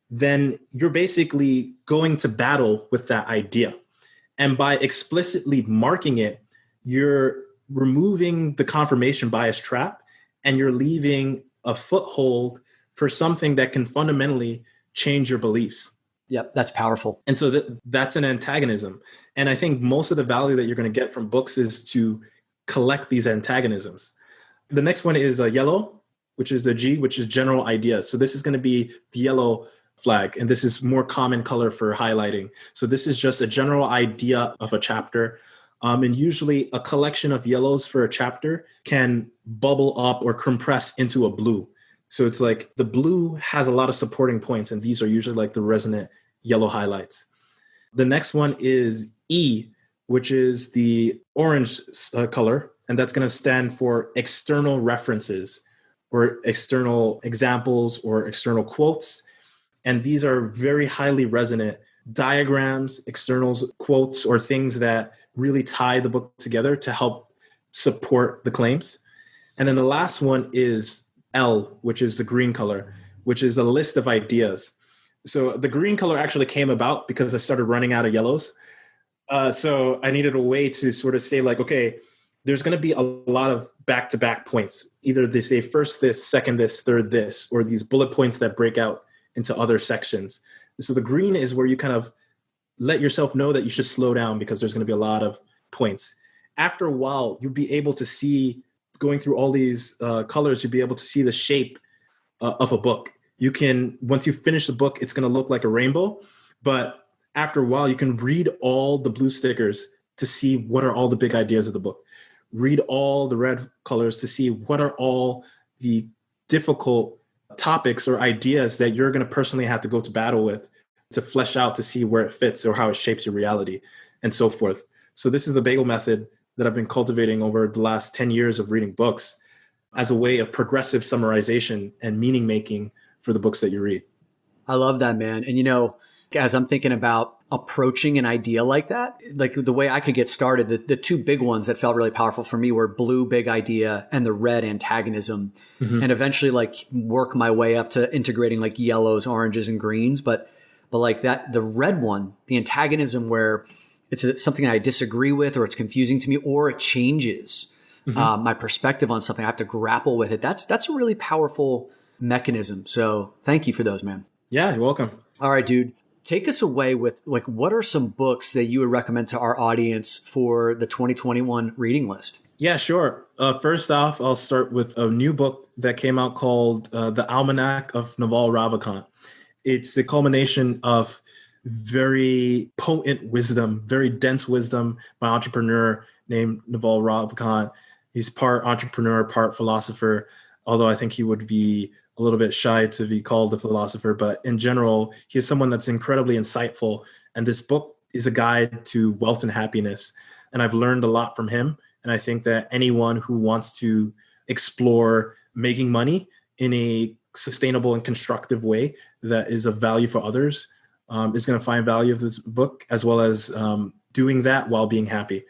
then you're basically going to battle with that idea. And by explicitly marking it, you're removing the confirmation bias trap and you're leaving a foothold for something that can fundamentally change your beliefs. Yep, that's powerful. And so that's an antagonism. And I think most of the value that you're going to get from books is to collect these antagonisms. The next one is yellow, which is the G, which is general ideas. So this is going to be the yellow flag, and this is more common color for highlighting. So this is just a general idea of a chapter. And usually a collection of yellows for a chapter can bubble up or compress into a blue. So it's like the blue has a lot of supporting points, and these are usually like the resonant yellow highlights. The next one is E, which is the orange color, and that's going to stand for external references or external examples or external quotes. And these are very highly resonant diagrams, externals, quotes, or things that really tie the book together to help support the claims. And then the last one is L, which is the green color, which is a list of ideas. So the green color actually came about because I started running out of yellows. So I needed a way to sort of say like, okay, there's going to be a lot of back-to-back points. Either they say first this, second this, third this, or these bullet points that break out into other sections. So the green is where you kind of let yourself know that you should slow down because there's going to be a lot of points. After a while, you'll be able to see, going through all these colors, you'll be able to see the shape of a book. You can, once you finish the book, it's going to look like a rainbow. But after a while, you can read all the blue stickers to see what are all the big ideas of the book. Read all the red colors to see what are all the difficult topics or ideas that you're going to personally have to go to battle with to flesh out to see where it fits or how it shapes your reality and so forth. So this is the bagel method that I've been cultivating over the last 10 years of reading books as a way of progressive summarization and meaning making for the books that you read. I love that, man. And, as I'm thinking about approaching an idea like that, like the way I could get started, the two big ones that felt really powerful for me were blue, big idea, and the red, antagonism, and eventually like work my way up to integrating like yellows, oranges, and greens. But like that, the red one, the antagonism, where it's something I disagree with, or it's confusing to me, or it changes my perspective on something. I have to grapple with it. That's a really powerful mechanism. So thank you for those, man. Yeah, you're welcome. All right, dude. Take us away with like, what are some books that you would recommend to our audience for the 2021 reading list? Yeah, sure. First off, I'll start with a new book that came out called The Almanac of Naval Ravikant. It's the culmination of very potent wisdom, very dense wisdom by an entrepreneur named Naval Ravikant. He's part entrepreneur, part philosopher, although I think he would be a little bit shy to be called a philosopher. But in general, he is someone that's incredibly insightful. And this book is a guide to wealth and happiness. And I've learned a lot from him. And I think that anyone who wants to explore making money in a sustainable and constructive way that is of value for others is going to find value of this book, as well as doing that while being happy.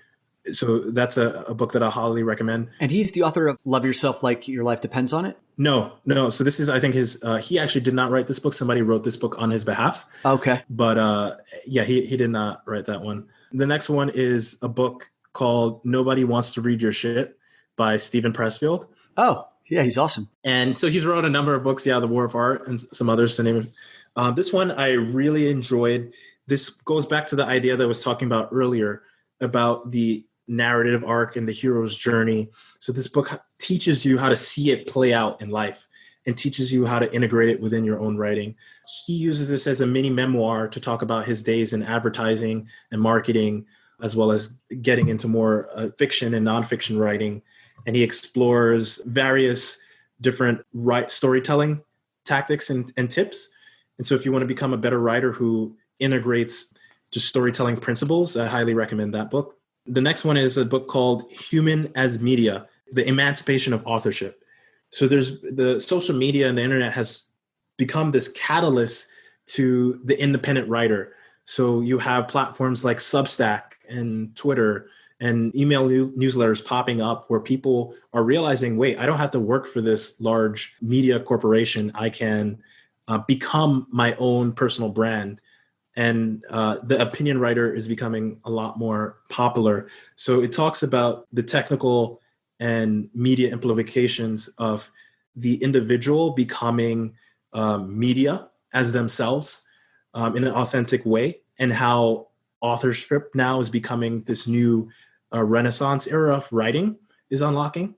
So that's a book that I highly recommend. And he's the author of Love Yourself Like Your Life Depends on It? No. So this is, I think he actually did not write this book. Somebody wrote this book on his behalf. Okay. But he did not write that one. The next one is a book called Nobody Wants to Read Your Shit by Stephen Pressfield. Oh, yeah, he's awesome. And so he's wrote a number of books. The War of Art and some others to name it. This one I really enjoyed. This goes back to the idea that I was talking about earlier about the narrative arc and the hero's journey. So this book teaches you how to see it play out in life and teaches you how to integrate it within your own writing. He uses this as a mini memoir to talk about his days in advertising and marketing, as well as getting into more fiction and nonfiction writing. And he explores various different storytelling tactics and tips. And so if you want to become a better writer who integrates just storytelling principles, I highly recommend that book. The next one is a book called Human as Media, The Emancipation of Authorship. So there's the social media and the internet has become this catalyst to the independent writer. So you have platforms like Substack and Twitter and email newsletters popping up where people are realizing, wait, I don't have to work for this large media corporation. I can become my own personal brand. And the opinion writer is becoming a lot more popular. So it talks about the technical and media implications of the individual becoming media as themselves in an authentic way, and how authorship now is becoming this new Renaissance era of writing is unlocking.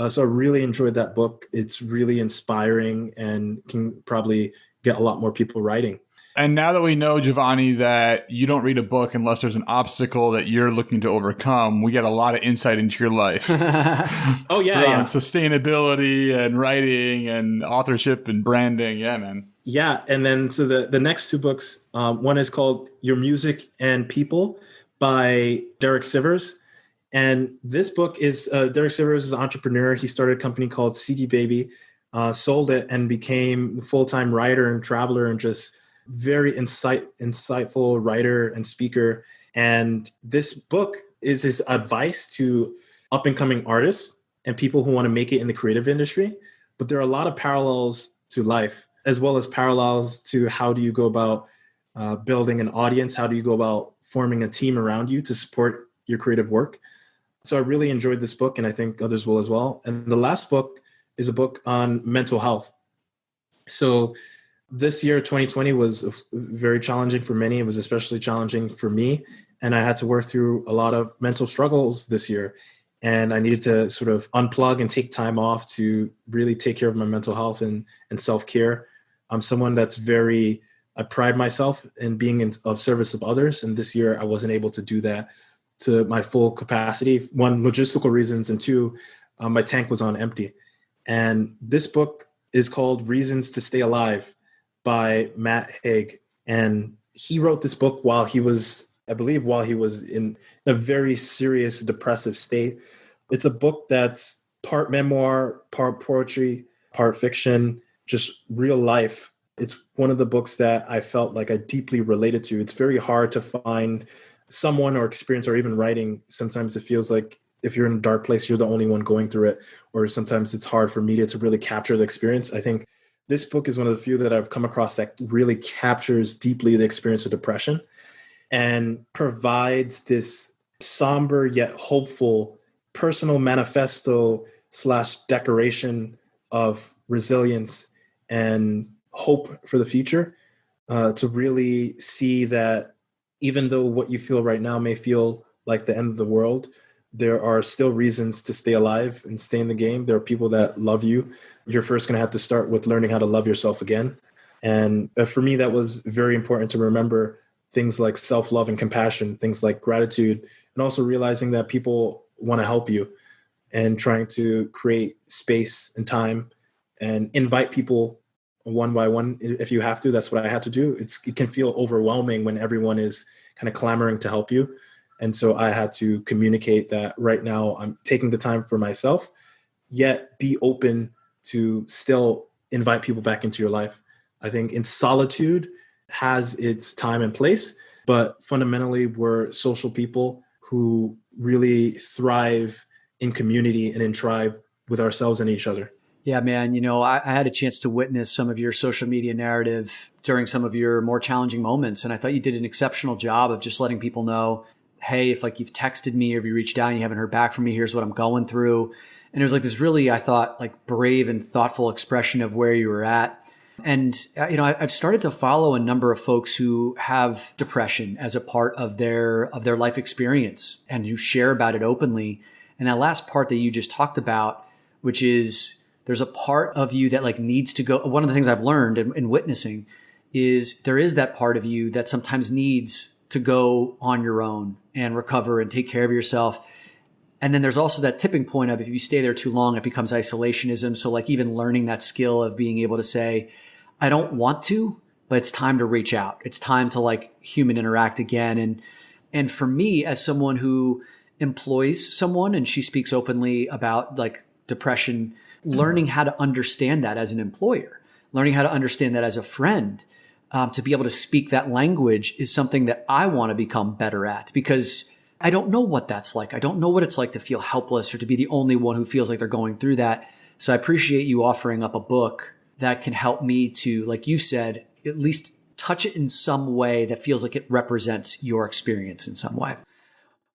So I really enjoyed that book. It's really inspiring and can probably get a lot more people writing. And now that we know, Juvoni, that you don't read a book unless there's an obstacle that you're looking to overcome, we get a lot of insight into your life. Oh, yeah. Sustainability and writing and authorship and branding. Yeah, man. Yeah. And then so the next two books, one is called Your Music and People by Derek Sivers. And this book is Derek Sivers is an entrepreneur. He started a company called CD Baby, sold it, and became a full-time writer and traveler and just very insightful writer and speaker. And this book is his advice to up-and-coming artists and people who want to make it in the creative industry. But there are a lot of parallels to life, as well as parallels to how do you go about building an audience? How do you go about forming a team around you to support your creative work? So I really enjoyed this book, and I think others will as well. And the last book is a book on mental health. So this year, 2020, was very challenging for many. It was especially challenging for me. And I had to work through a lot of mental struggles this year. And I needed to sort of unplug and take time off to really take care of my mental health and self-care. I'm someone that's I pride myself in being of service of others. And this year I wasn't able to do that to my full capacity. One, logistical reasons, and two, my tank was on empty. And this book is called Reasons to Stay Alive by Matt Haig. And he wrote this book while he was in a very serious depressive state. It's a book that's part memoir, part poetry, part fiction, just real life. It's one of the books that I felt like I deeply related to. It's very hard to find someone or experience, or even writing. Sometimes it feels like if you're in a dark place, you're the only one going through it. Or sometimes it's hard for media to really capture the experience. I think this book is one of the few that I've come across that really captures deeply the experience of depression and provides this somber yet hopeful personal manifesto / decoration of resilience and hope for the future, to really see that even though what you feel right now may feel like the end of the world, there are still reasons to stay alive and stay in the game. There are people that love you. You're first going to have to start with learning how to love yourself again. And for me, that was very important to remember things like self-love and compassion, things like gratitude, and also realizing that people want to help you and trying to create space and time and invite people one by one if you have to. That's what I had to do. It can feel overwhelming when everyone is kind of clamoring to help you. And so I had to communicate that right now I'm taking the time for myself, yet be open to still invite people back into your life. I think in solitude has its time and place, but fundamentally we're social people who really thrive in community and in tribe with ourselves and each other. Yeah, man. I had a chance to witness some of your social media narrative during some of your more challenging moments. And I thought you did an exceptional job of just letting people know, hey, if you've texted me or if you reached out and you haven't heard back from me, here's what I'm going through. And it was like this really, I thought, brave and thoughtful expression of where you were at. And, I've started to follow a number of folks who have depression as a part of their life experience and who share about it openly. And that last part that you just talked about, which is there's a part of you that needs to go. One of the things I've learned in witnessing is there is that part of you that sometimes needs to go on your own and recover and take care of yourself. And then there's also that tipping point of if you stay there too long, it becomes isolationism. So even learning that skill of being able to say, I don't want to, but it's time to reach out. It's time to human interact again. And for me, as someone who employs someone and she speaks openly about depression, learning how to understand that as an employer, learning how to understand that as a friend, to be able to speak that language is something that I want to become better at, because I don't know what that's like. I don't know what it's like to feel helpless or to be the only one who feels like they're going through that. So I appreciate you offering up a book that can help me to, like you said, at least touch it in some way that feels like it represents your experience in some way.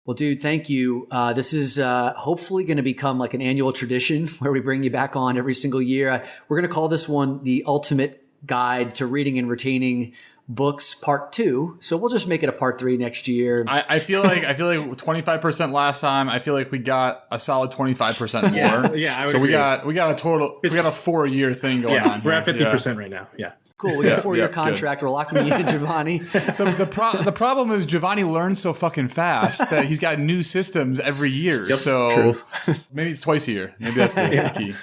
Well, dude, thank you. This is hopefully going to become an annual tradition where we bring you back on every single year. We're going to call this one the Ultimate Guide to Reading and Retaining Books Part 2. So we'll just make it a Part 3 next year. I feel like 25% last time. I feel like we got a solid 25% more. Yeah. I would so agree. we got a total. We got a 4-year thing going on. We're at 50% right now. Yeah. Cool. We got a 4-year contract. Good. We're locking you in, Juvoni. The problem is Juvoni learns so fucking fast that he's got new systems every year. Yep, so true. Maybe it's twice a year. Maybe that's the key.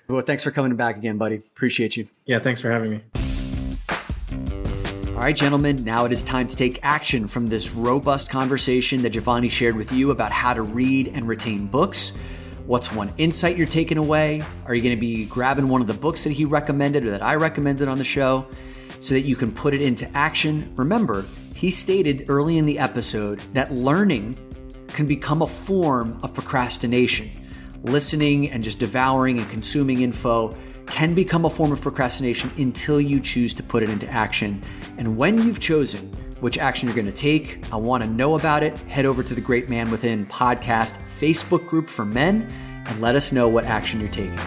Well, thanks for coming back again, buddy. Appreciate you. Yeah, thanks for having me. All right, gentlemen, now it is time to take action from this robust conversation that Juvoni shared with you about how to read and retain books. What's one insight you're taking away? Are you going to be grabbing one of the books that he recommended or that I recommended on the show so that you can put it into action? Remember, he stated early in the episode that learning can become a form of procrastination. Listening and just devouring and consuming info can become a form of procrastination until you choose to put it into action. And when you've chosen which action you're going to take. I want to know about it. Head over to the Great Man Within podcast Facebook group for men and let us know what action you're taking.